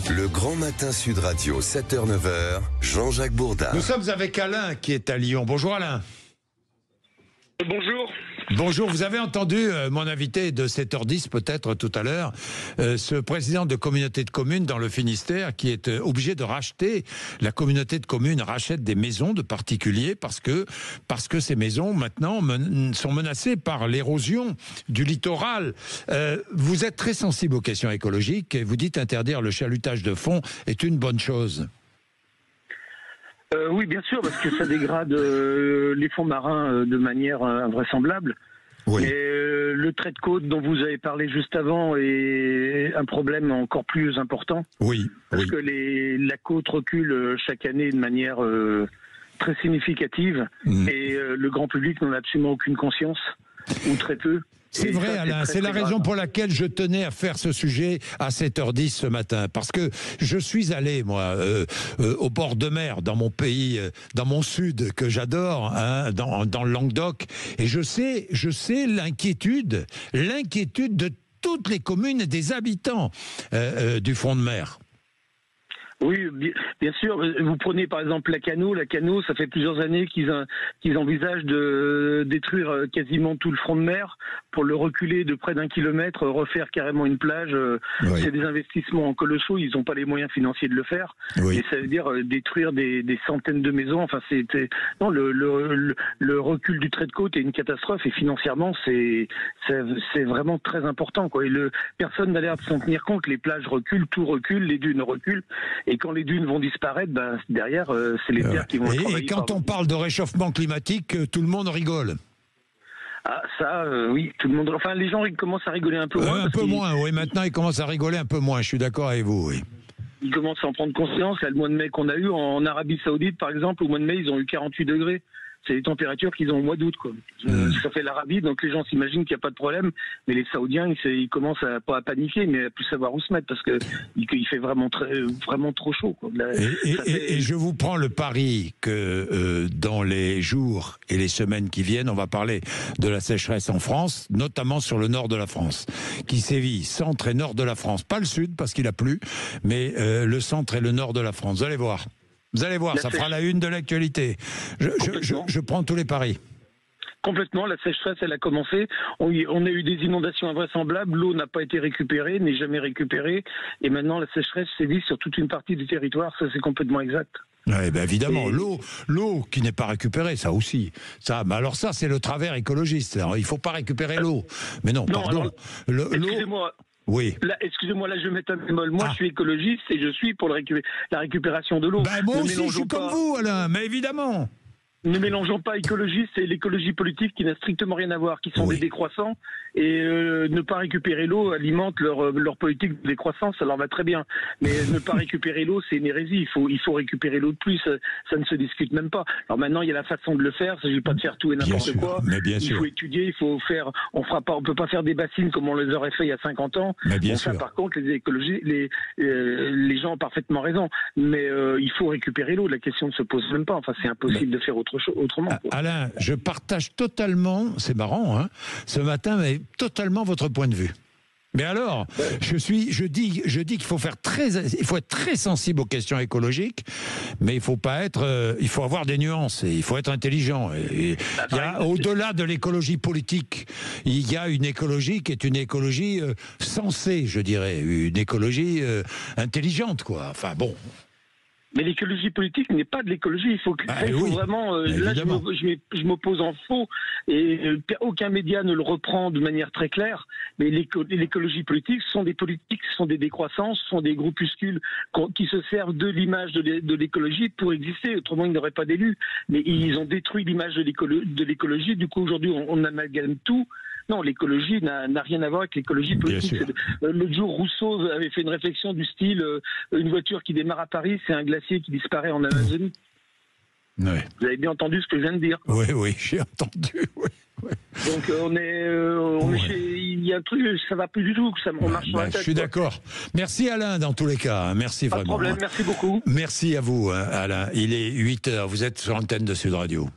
Le Grand Matin Sud Radio, 7h-9h, Jean-Jacques Bourdin. Nous sommes avec Alain qui est à Lyon. Bonjour Alain. Bonjour. Bonjour, vous avez entendu mon invité de 7h10 peut-être tout à l'heure, ce président de communauté de communes dans le Finistère qui est obligé de racheter, la communauté de communes rachète des maisons de particuliers parce que ces maisons maintenant sont menacées par l'érosion du littoral. Vous êtes très sensible aux questions écologiques et vous dites interdire le chalutage de fond est une bonne chose. Oui, bien sûr, parce que ça dégrade les fonds marins de manière invraisemblable. Oui. Mais le trait de côte dont vous avez parlé juste avant est un problème encore plus important. Oui. Parce que la côte recule chaque année de manière très significative et le grand public n'en a absolument aucune conscience, ou très peu. C'est vrai, Alain, c'est la raison pour laquelle je tenais à faire ce sujet à 7h10 ce matin. Parce que je suis allé, moi, au bord de mer, dans mon pays, dans mon sud, que j'adore, hein, dans le Languedoc. Et je sais l'inquiétude de toutes les communes et des habitants du front de mer. Oui, bien sûr. Vous prenez par exemple la Cano, ça fait plusieurs années qu'ils envisagent de détruire quasiment tout le front de mer pour le reculer de près d'1 kilomètre, refaire carrément une plage. Oui. C'est des investissements colossaux, ils n'ont pas les moyens financiers de le faire. Oui. Et ça veut dire détruire des centaines de maisons. Enfin, le recul du trait de côte est une catastrophe et financièrement c'est vraiment très important, quoi. Et personne n'a l'air de s'en tenir compte. Les plages reculent, tout recule, les dunes reculent. Et quand les dunes vont disparaître, derrière, c'est les terres qui vont être envahies. Et quand on parle de réchauffement climatique, tout le monde rigole. Ah, ça, oui, tout le monde. Enfin, les gens commencent à rigoler un peu moins. Un peu moins, oui. Maintenant, ils commencent à rigoler un peu moins. Je suis d'accord avec vous, oui. Ils commencent à en prendre conscience. Là, le mois de mai qu'on a eu en Arabie Saoudite, par exemple, au mois de mai, ils ont eu 48 degrés. C'est les températures qu'ils ont au mois d'août, quoi. Ça fait l'Arabie, donc les gens s'imaginent qu'il n'y a pas de problème, mais les Saoudiens, ils commencent pas à paniquer, mais à plus savoir où se mettre, parce qu'il fait vraiment trop chaud, quoi. Et je vous prends le pari que dans les jours et les semaines qui viennent, on va parler de la sécheresse en France, notamment sur le nord de la France, qui sévit, centre et nord de la France, pas le sud parce qu'il a plu, mais le centre et le nord de la France. Vous allez voir. Vous allez voir, ça fera la une de l'actualité. Je prends tous les paris. Complètement, la sécheresse, elle a commencé. On a eu des inondations invraisemblables, l'eau n'a pas été récupérée, n'est jamais récupérée, et maintenant la sécheresse sévit sur toute une partie du territoire, ça c'est complètement exact. Oui, ben évidemment, l'eau qui n'est pas récupérée, ça aussi. Alors ça, c'est le travers écologiste. Alors, il ne faut pas récupérer l'eau. Mais non, pardon. Excusez-moi. Oui. Excusez-moi, là je mets un bémol. Moi je suis écologiste et je suis pour la récupération de l'eau. Moi aussi je suis comme vous, Alain, mais évidemment. Ne mélangeons pas écologiste et l'écologie politique qui n'a strictement rien à voir, qui sont des décroissants, et ne pas récupérer l'eau alimente leur politique de décroissance, ça leur va très bien. Mais ne pas récupérer l'eau, c'est une hérésie, il faut récupérer l'eau de plus, ça ne se discute même pas. Alors maintenant, il y a la façon de le faire, il ne s'agit pas de faire tout et n'importe quoi, il faut étudier, il faut faire, on peut pas faire des bassines comme on les aurait fait il y a 50 ans. Ça, par contre, les gens ont parfaitement raison, mais il faut récupérer l'eau, la question ne se pose même pas, enfin c'est impossible de faire autrement. Alain, je partage totalement, c'est marrant, hein, ce matin, mais totalement votre point de vue. Mais alors, je dis qu'il faut être très sensible aux questions écologiques, mais il faut avoir des nuances et il faut être intelligent. Au-delà de l'écologie politique, il y a une écologie qui est une écologie sensée, je dirais, une écologie intelligente, quoi. Enfin bon. Mais l'écologie politique n'est pas de l'écologie. Il faut vraiment. Là, je m'oppose en faux et aucun média ne le reprend de manière très claire. Mais l'écologie politique, ce sont des politiques, ce sont des décroissances, ce sont des groupuscules qui se servent de l'image de l'écologie pour exister. Autrement, ils n'auraient pas d'élus. Mais ils ont détruit l'image de l'écologie. Du coup, aujourd'hui, on amalgame tout. Non, l'écologie n'a rien à voir avec l'écologie politique. L'autre jour, Rousseau avait fait une réflexion du style une voiture qui démarre à Paris, c'est un glacier qui disparaît en Amazonie. Oui. Vous avez bien entendu ce que je viens de dire? Oui, j'ai entendu. Oui. Donc il y a un truc, ça va plus du tout, on marche sur la tête. Je suis d'accord. Merci Alain dans tous les cas. Merci vraiment. Pas de problème, merci beaucoup. Merci à vous Alain. Il est 8h, vous êtes sur l'antenne de Sud Radio.